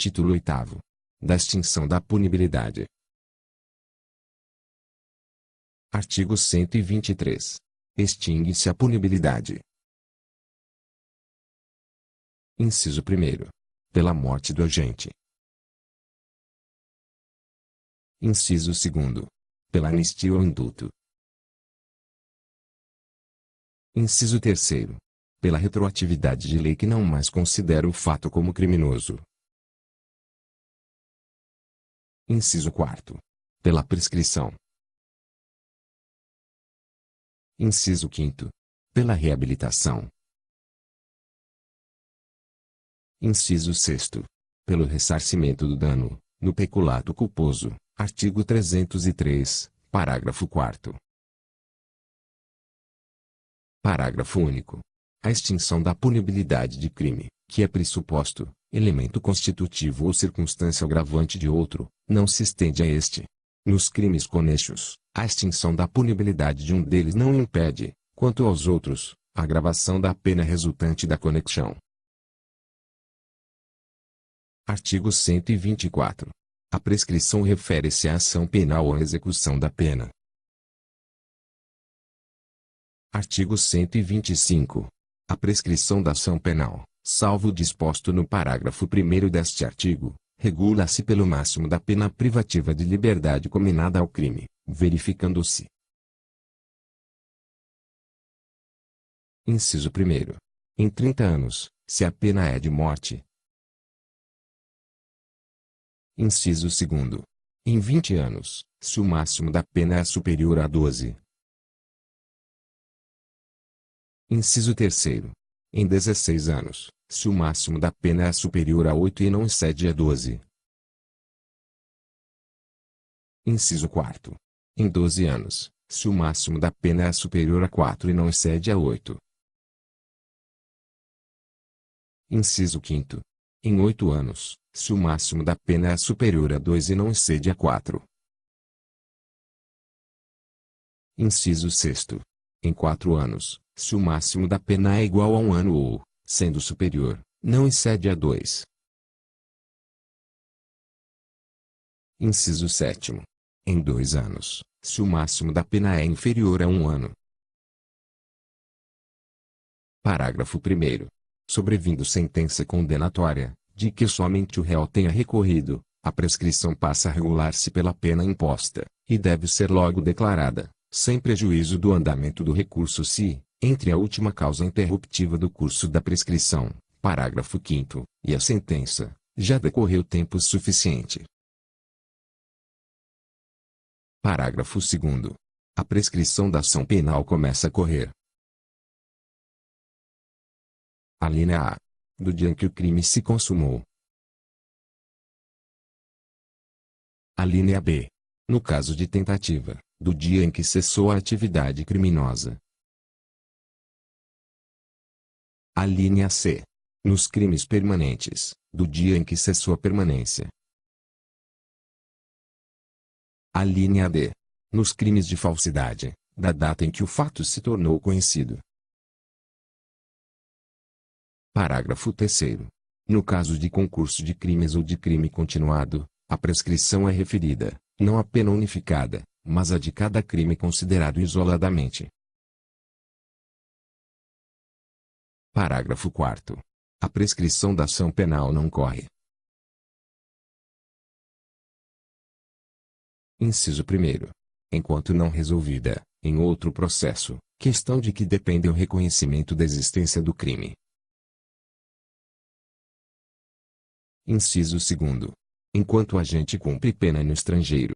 Título 8º. Da extinção da punibilidade. Artigo 123. Extingue-se a punibilidade. Inciso 1º. Pela morte do agente. Inciso 2º. Pela anistia ou indulto. Inciso 3º. Pela retroatividade de lei que não mais considera o fato como criminoso. Inciso 4º. Pela prescrição. Inciso 5º. Pela reabilitação. Inciso 6º. Pelo ressarcimento do dano, no peculato culposo. Artigo 303, parágrafo 4º. Parágrafo único. A extinção da punibilidade de crime, que é pressuposto, elemento constitutivo ou circunstância agravante de outro, não se estende a este. Nos crimes conexos, a extinção da punibilidade de um deles não impede, quanto aos outros, a agravação da pena resultante da conexão. Artigo 124. A prescrição refere-se à ação penal ou à execução da pena. Artigo 125. A prescrição da ação penal, salvo o disposto no parágrafo 1º deste artigo, regula-se pelo máximo da pena privativa de liberdade cominada ao crime, verificando-se. Inciso 1º. Em 30 anos, se a pena é de morte. Inciso 2º. Em 20 anos, se o máximo da pena é superior a 12. Inciso 3º. Em 16 anos, se o máximo da pena é superior a 8 e não excede a 12. Inciso 4º. Em 12 anos, se o máximo da pena é superior a 4 e não excede a 8. Inciso 5º. Em 8 anos, se o máximo da pena é superior a 2 e não excede a 4. Inciso 6º. Em 4 anos, se o máximo da pena é igual a 1 ano ou, sendo superior, não excede a 2. Inciso 7º. Em 2 anos, se o máximo da pena é inferior a 1 ano. Parágrafo 1º. Sobrevindo sentença condenatória, de que somente o réu tenha recorrido, a prescrição passa a regular-se pela pena imposta, e deve ser logo declarada, sem prejuízo do andamento do recurso se, entre a última causa interruptiva do curso da prescrição, parágrafo 5º, e a sentença, já decorreu tempo suficiente. Parágrafo 2º. A prescrição da ação penal começa a correr. Alínea A. Do dia em que o crime se consumou. Alínea B. No caso de tentativa, do dia em que cessou a atividade criminosa. Alínea C. Nos crimes permanentes, do dia em que cessou a permanência. Alínea D. Nos crimes de falsidade, da data em que o fato se tornou conhecido. Parágrafo 3º. No caso de concurso de crimes ou de crime continuado, a prescrição é referida, não a pena unificada, mas a de cada crime considerado isoladamente. Parágrafo 4º. A prescrição da ação penal não corre. Inciso 1º. Enquanto não resolvida, em outro processo, questão de que depende o reconhecimento da existência do crime. Inciso 2º. Enquanto o agente cumpre pena no estrangeiro.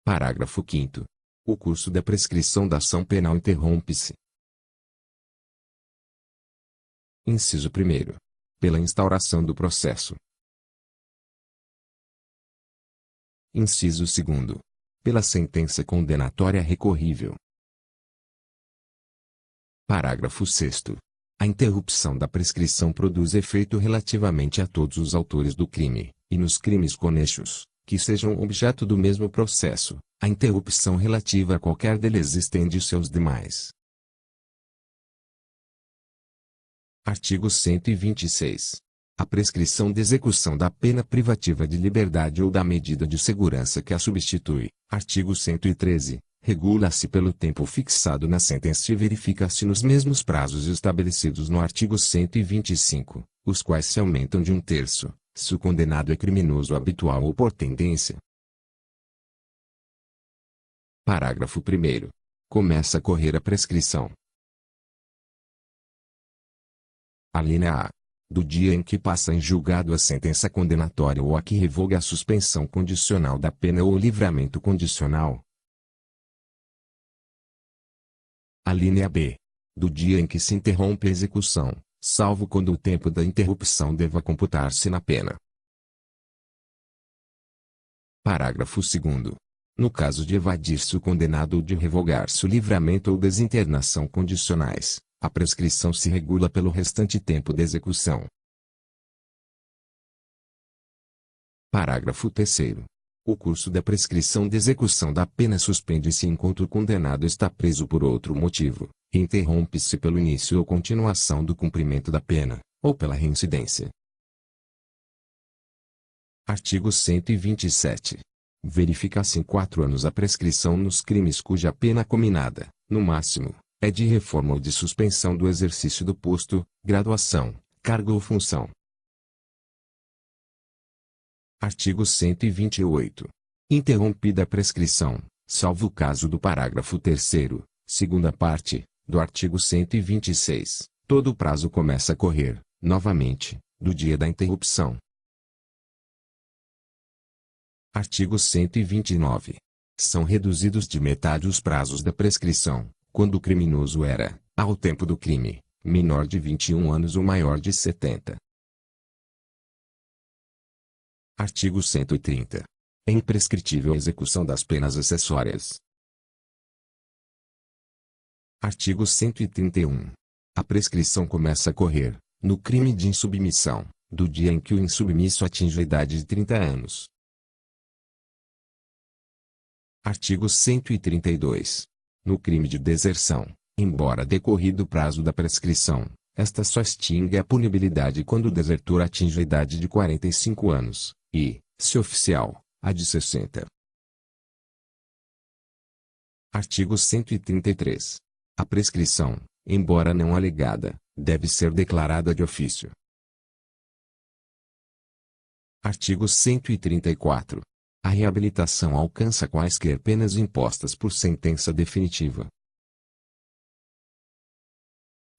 Parágrafo 5º. O curso da prescrição da ação penal interrompe-se. Inciso 1º. Pela instauração do processo. Inciso 2º. Pela sentença condenatória recorrível. Parágrafo 6º. A interrupção da prescrição produz efeito relativamente a todos os autores do crime, e nos crimes conexos, que sejam objeto do mesmo processo, a interrupção relativa a qualquer deles estende-se aos demais. Artigo 126. A prescrição de execução da pena privativa de liberdade ou da medida de segurança que a substitui. Artigo 113. Regula-se pelo tempo fixado na sentença e verifica-se nos mesmos prazos estabelecidos no artigo 125, os quais se aumentam de 1/3, se o condenado é criminoso habitual ou por tendência. Parágrafo 1º. Começa a correr a prescrição. Alínea A. Do dia em que passa em julgado a sentença condenatória ou a que revoga a suspensão condicional da pena ou o livramento condicional. Alínea B. Do dia em que se interrompe a execução, salvo quando o tempo da interrupção deva computar-se na pena. Parágrafo 2º. No caso de evadir-se o condenado ou de revogar-se o livramento ou desinternação condicionais, a prescrição se regula pelo restante tempo de execução. Parágrafo 3º. O curso da prescrição de execução da pena suspende-se enquanto o condenado está preso por outro motivo, e interrompe-se pelo início ou continuação do cumprimento da pena, ou pela reincidência. Artigo 127. Verifica-se em 4 anos a prescrição nos crimes cuja pena cominada, no máximo, é de reforma ou de suspensão do exercício do posto, graduação, cargo ou função. Artigo 128. Interrompida a prescrição, salvo o caso do parágrafo 3º, segunda parte, do artigo 126, todo o prazo começa a correr, novamente, do dia da interrupção. Artigo 129. São reduzidos de metade os prazos da prescrição, quando o criminoso era, ao tempo do crime, menor de 21 anos ou maior de 70. Artigo 130. É imprescritível a execução das penas acessórias. Artigo 131. A prescrição começa a correr, no crime de insubmissão, do dia em que o insubmisso atinge a idade de 30 anos. Artigo 132. No crime de deserção, embora decorrido o prazo da prescrição, esta só extingue a punibilidade quando o desertor atinge a idade de 45 anos, e, se oficial, a de 60. Artigo 133. A prescrição, embora não alegada, deve ser declarada de ofício. Artigo 134. A reabilitação alcança quaisquer penas impostas por sentença definitiva.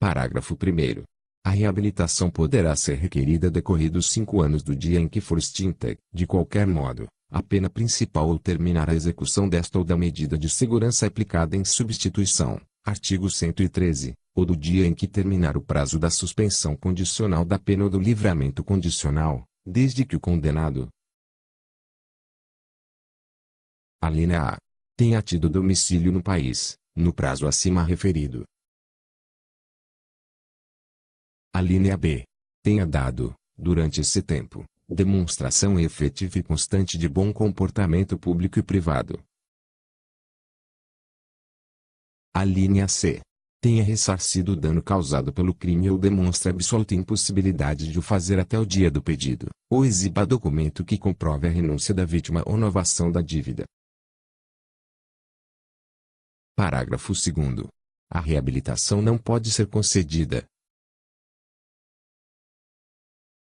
Parágrafo 1º. A reabilitação poderá ser requerida decorridos 5 anos do dia em que for extinta, de qualquer modo, a pena principal ou terminar a execução desta ou da medida de segurança aplicada em substituição, artigo 113, ou do dia em que terminar o prazo da suspensão condicional da pena ou do livramento condicional, desde que o condenado, alínea A, tenha tido domicílio no país, no prazo acima referido. Alínea B. Tenha dado, durante esse tempo, demonstração efetiva e constante de bom comportamento público e privado. Alínea C. Tenha ressarcido o dano causado pelo crime ou demonstre absoluta impossibilidade de o fazer até o dia do pedido, ou exiba documento que comprove a renúncia da vítima ou novação da dívida. Parágrafo 2º. A reabilitação não pode ser concedida.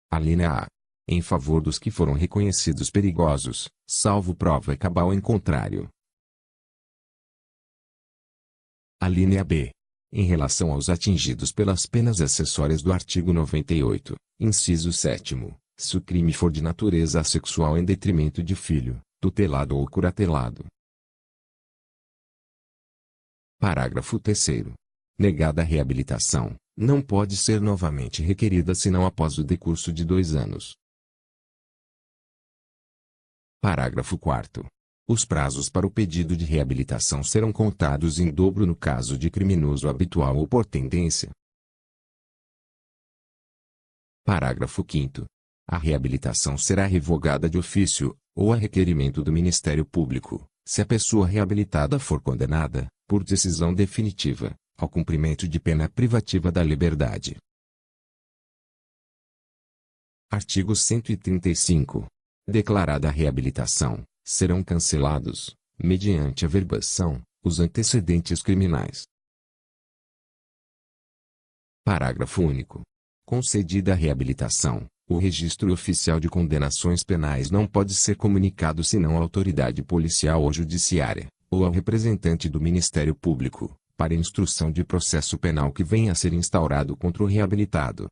Alínea A. Em favor dos que foram reconhecidos perigosos, salvo prova cabal em contrário. Alínea B. Em relação aos atingidos pelas penas acessórias do artigo 98, inciso 7º, se o crime for de natureza sexual em detrimento de filho, tutelado ou curatelado. Parágrafo 3º. Negada a reabilitação, não pode ser novamente requerida senão após o decurso de 2 anos. Parágrafo 4º. Os prazos para o pedido de reabilitação serão contados em dobro no caso de criminoso habitual ou por tendência. Parágrafo 5º. A reabilitação será revogada de ofício, ou a requerimento do Ministério Público, se a pessoa reabilitada for condenada, por decisão definitiva, ao cumprimento de pena privativa da liberdade. Artigo 135. Declarada a reabilitação, serão cancelados, mediante averbação, os antecedentes criminais. Parágrafo único. Concedida a reabilitação, o registro oficial de condenações penais não pode ser comunicado senão à autoridade policial ou judiciária, ou ao representante do Ministério Público, para instrução de processo penal que venha a ser instaurado contra o reabilitado.